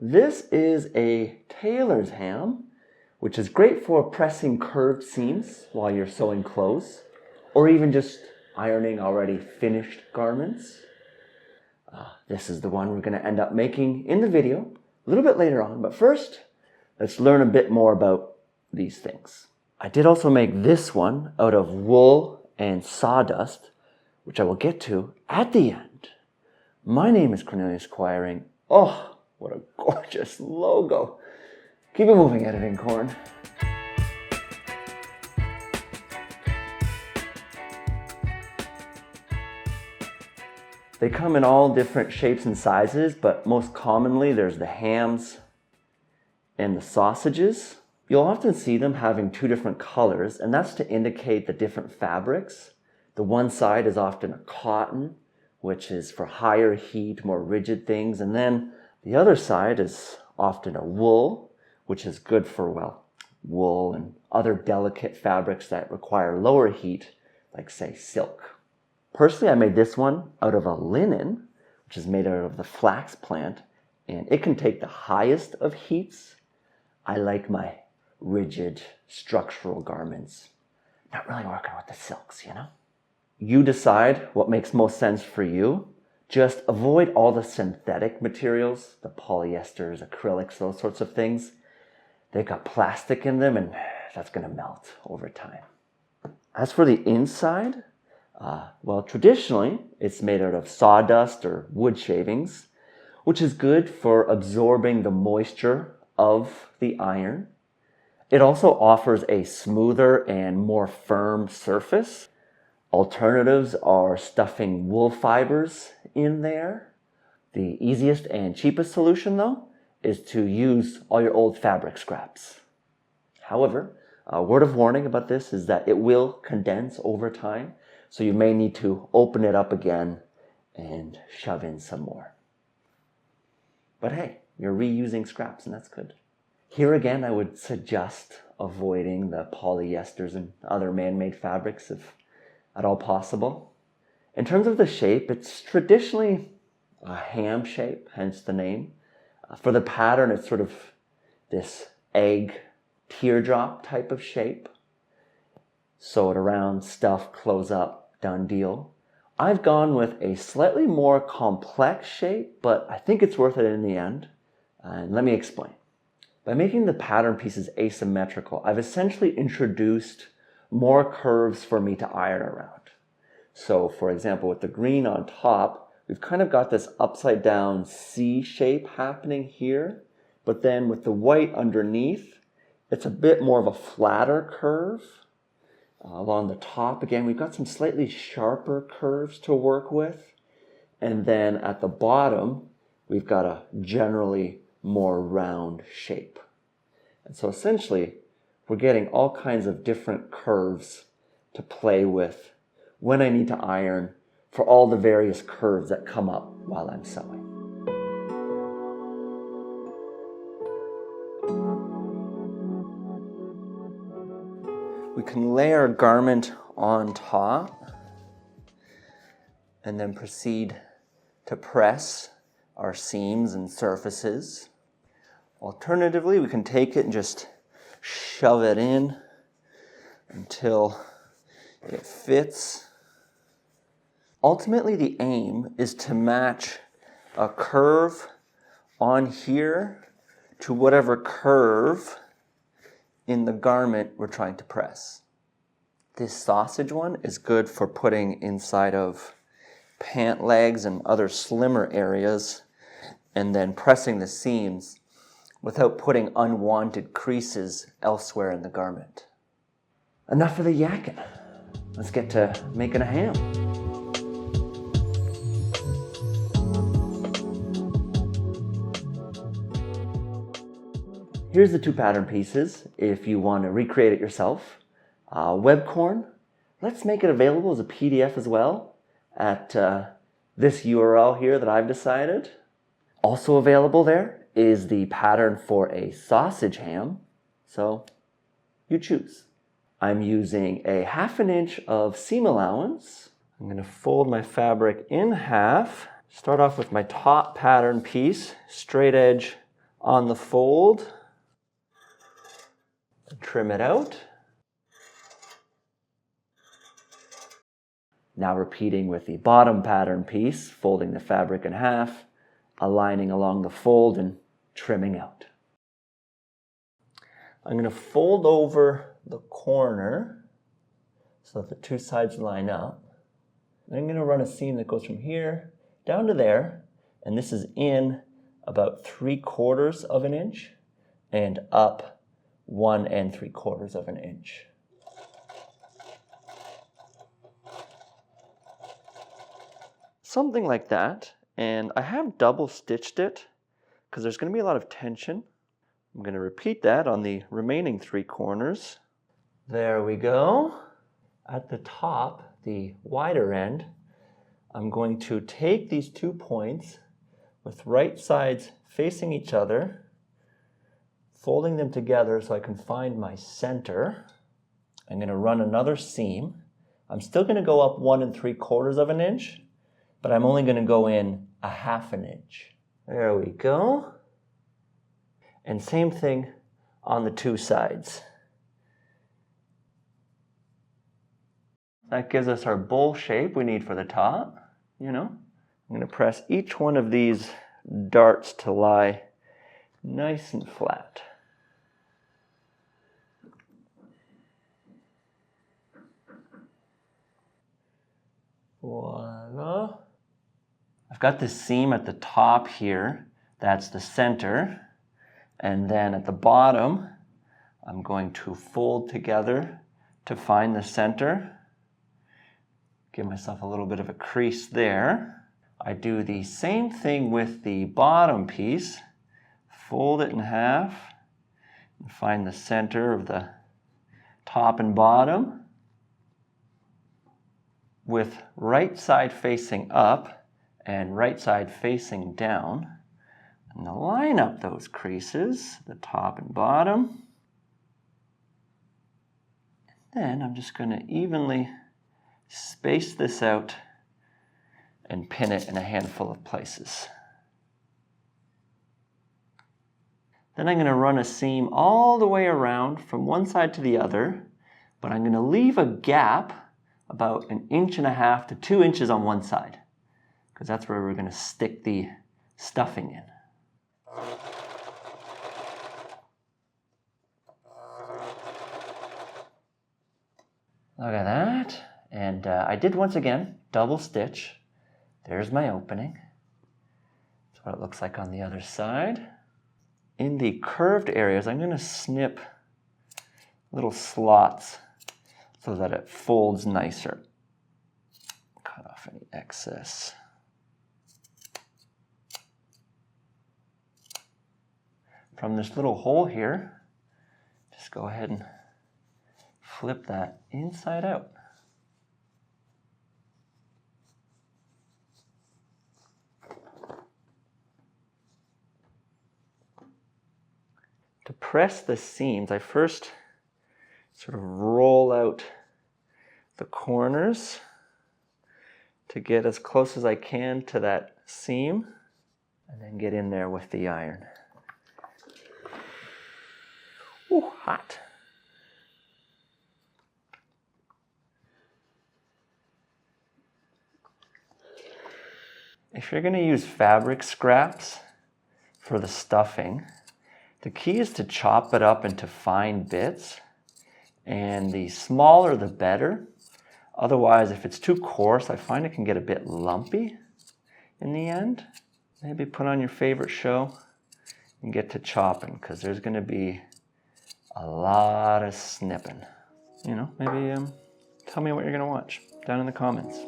This is a Tailor's ham, which is great for pressing curved seams while you're sewing clothes, or even just ironing already finished garments. This is the one we're going to end up making in the video a little bit later on, but first, let's learn a bit more about these things. I did also make this one out of wool and sawdust, which I will get to at the end. My name is Cornelius Quiring. Oh, what a gorgeous logo. Keep it moving, editing corn. They come in all different shapes and sizes, but most commonly there's the hams and the sausages. You'll often see them having two different colors, and that's to indicate the different fabrics. The one side is often a cotton, which is for higher heat, more rigid things, and then the other side is often a wool, which is good for, well, wool and other delicate fabrics that require lower heat, like say silk. Personally, I made this one out of a linen, which is made out of the flax plant, and it can take the highest of heats. I like my rigid structural garments. Not really working with the silks, you know? You decide what makes most sense for you. Just avoid all the synthetic materials, the polyesters, acrylics, those sorts of things. They've got plastic in them, and that's going to melt over time. As for the inside, well, traditionally, it's made out of sawdust or wood shavings, which is good for absorbing the moisture of the iron. It also offers a smoother and more firm surface. Alternatives are stuffing wool fibers in there. The easiest and cheapest solution, though, is to use all your old fabric scraps. However, a word of warning about this is that it will condense over time, so you may need to open it up again and shove in some more. But hey, you're reusing scraps, and that's good. Here again, I would suggest avoiding the polyesters and other man-made fabrics if at all possible. In terms of the shape, it's traditionally a ham shape, hence the name. For the pattern, it's sort of this egg teardrop type of shape. Sew it around, stuff, close up, done deal. I've gone with a slightly more complex shape, but I think it's worth it in the end. And let me explain. By making the pattern pieces asymmetrical, I've essentially introduced more curves for me to iron around. So for example, with the green on top, we've kind of got this upside down C shape happening here, but then with the white underneath, it's a bit more of a flatter curve. Along the top, again, we've got some slightly sharper curves to work with. And then at the bottom, we've got a generally more round shape. And so essentially, we're getting all kinds of different curves to play with when I need to iron for all the various curves that come up while I'm sewing. We can lay our garment on top and then proceed to press our seams and surfaces. Alternatively, we can take it and just shove it in until it fits. Ultimately, the aim is to match a curve on here to whatever curve in the garment we're trying to press. This sausage one is good for putting inside of pant legs and other slimmer areas, and then pressing the seams without putting unwanted creases elsewhere in the garment. Enough of the yakking. Let's get to making a ham. Here's the two pattern pieces if you want to recreate it yourself. Webcorn, let's make it available as a PDF as well at this URL here that I've decided. Also available there is the pattern for a sausage ham, so you choose. I'm using a 1/2 inch of seam allowance. I'm going to fold my fabric in half. Start off with my top pattern piece, straight edge on the fold, trim it out. Now repeating with the bottom pattern piece, folding the fabric in half, aligning along the fold and trimming out. I'm going to fold over the corner so that the two sides line up. Then I'm going to run a seam that goes from here down to there, and this is in about 3/4 of an inch and up 1 3/4 of an inch. Something like that, and I have double stitched it because there's going to be a lot of tension. I'm going to repeat that on the remaining 3 corners. There we go. At the top, the wider end, I'm going to take these 2 points with right sides facing each other, folding them together so I can find my center. I'm going to run another seam. I'm still going to go up 1 3/4 of an inch, but I'm only going to go in 1/2 inch. There we go. And same thing on the 2 sides. That gives us our bowl shape we need for the top, I'm going to press each one of these darts to lie nice and flat. Voila. I've got this seam at the top here. That's the center. And then at the bottom, I'm going to fold together to find the center. Give myself a little bit of a crease there. I do the same thing with the bottom piece. Fold it in half and find the center of the top and bottom. With right side facing up and right side facing down. And line up those creases, the top and bottom. And then I'm just going to evenly space this out and pin it in a handful of places. Then I'm going to run a seam all the way around from one side to the other, but I'm going to leave a gap about 1.5 inches to 2 inches on one side, because that's where we're going to stick the stuffing in. Look at that. And I did once again double stitch. There's my opening. That's what it looks like on the other side. In the curved areas, I'm going to snip little slots so that it folds nicer. Cut off any excess. From this little hole here, just go ahead and flip that inside out. To press the seams, I first sort of roll out the corners to get as close as I can to that seam, and then get in there with the iron. Ooh, hot. If you're going to use fabric scraps for the stuffing, the key is to chop it up into fine bits, and the smaller the better. Otherwise, if it's too coarse, I find it can get a bit lumpy in the end. Maybe put on your favorite show and get to chopping, because there's going to be a lot of snipping. Maybe tell me what you're going to watch down in the comments.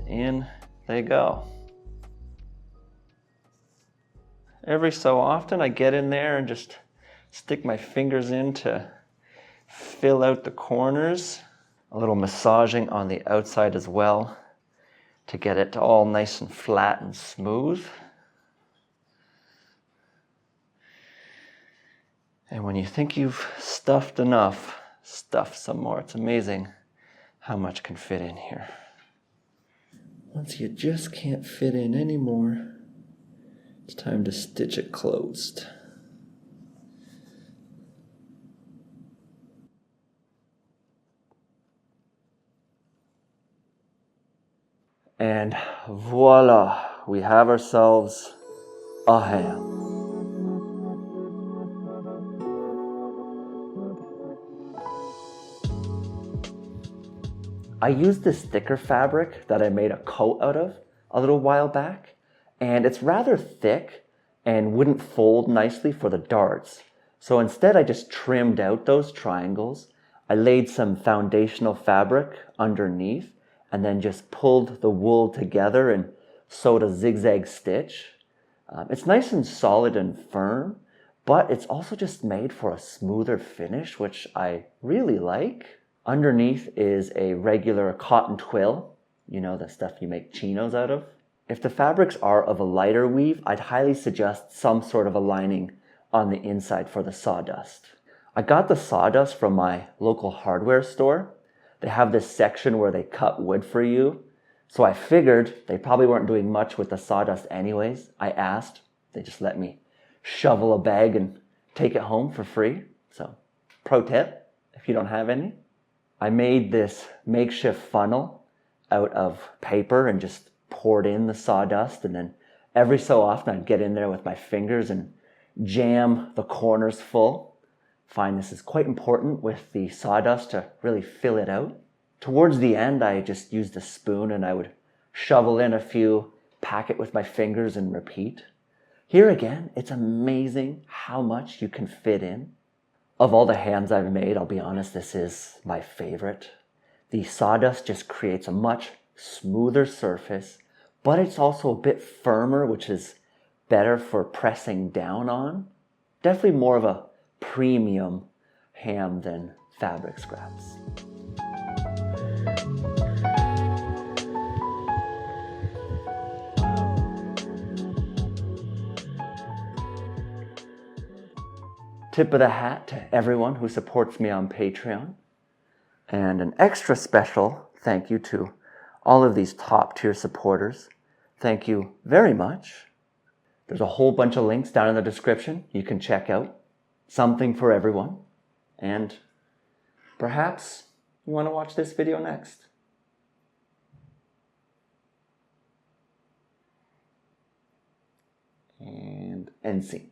In they go. Every so often I get in there and just stick my fingers in to fill out the corners A little massaging on the outside as well to get it all nice and flat and smooth. And when you think you've stuffed enough, stuff some more. It's amazing how much can fit in here. Once you just can't fit in anymore, it's time to stitch it closed. And voila, we have ourselves a ham. I used this thicker fabric that I made a coat out of a little while back, and it's rather thick and wouldn't fold nicely for the darts. So instead I just trimmed out those triangles. I laid some foundational fabric underneath and then just pulled the wool together and sewed a zigzag stitch. It's nice and solid and firm, but it's also just made for a smoother finish, which I really like. Underneath is a regular cotton twill, you know, the stuff you make chinos out of. If the fabrics are of a lighter weave, I'd highly suggest some sort of a lining on the inside for the sawdust. I got the sawdust from my local hardware store. They have this section where they cut wood for you. So I figured they probably weren't doing much with the sawdust anyways. I asked, they just let me shovel a bag and take it home for free. So pro tip, if you don't have any. I made this makeshift funnel out of paper and just poured in the sawdust, and then every so often I'd get in there with my fingers and jam the corners full. Find this is quite important with the sawdust to really fill it out. Towards the end, I just used a spoon and I would shovel in a few, pack it with my fingers and repeat. Here again, it's amazing how much you can fit in. Of all the hams I've made, I'll be honest, this is my favorite. The sawdust just creates a much smoother surface, but it's also a bit firmer, which is better for pressing down on. Definitely more of a premium ham than fabric scraps. Tip of the hat to everyone who supports me on Patreon. And an extra special thank you to all of these top tier supporters. Thank you very much. There's a whole bunch of links down in the description you can check out. Something for everyone. And perhaps you want to watch this video next. And end scene.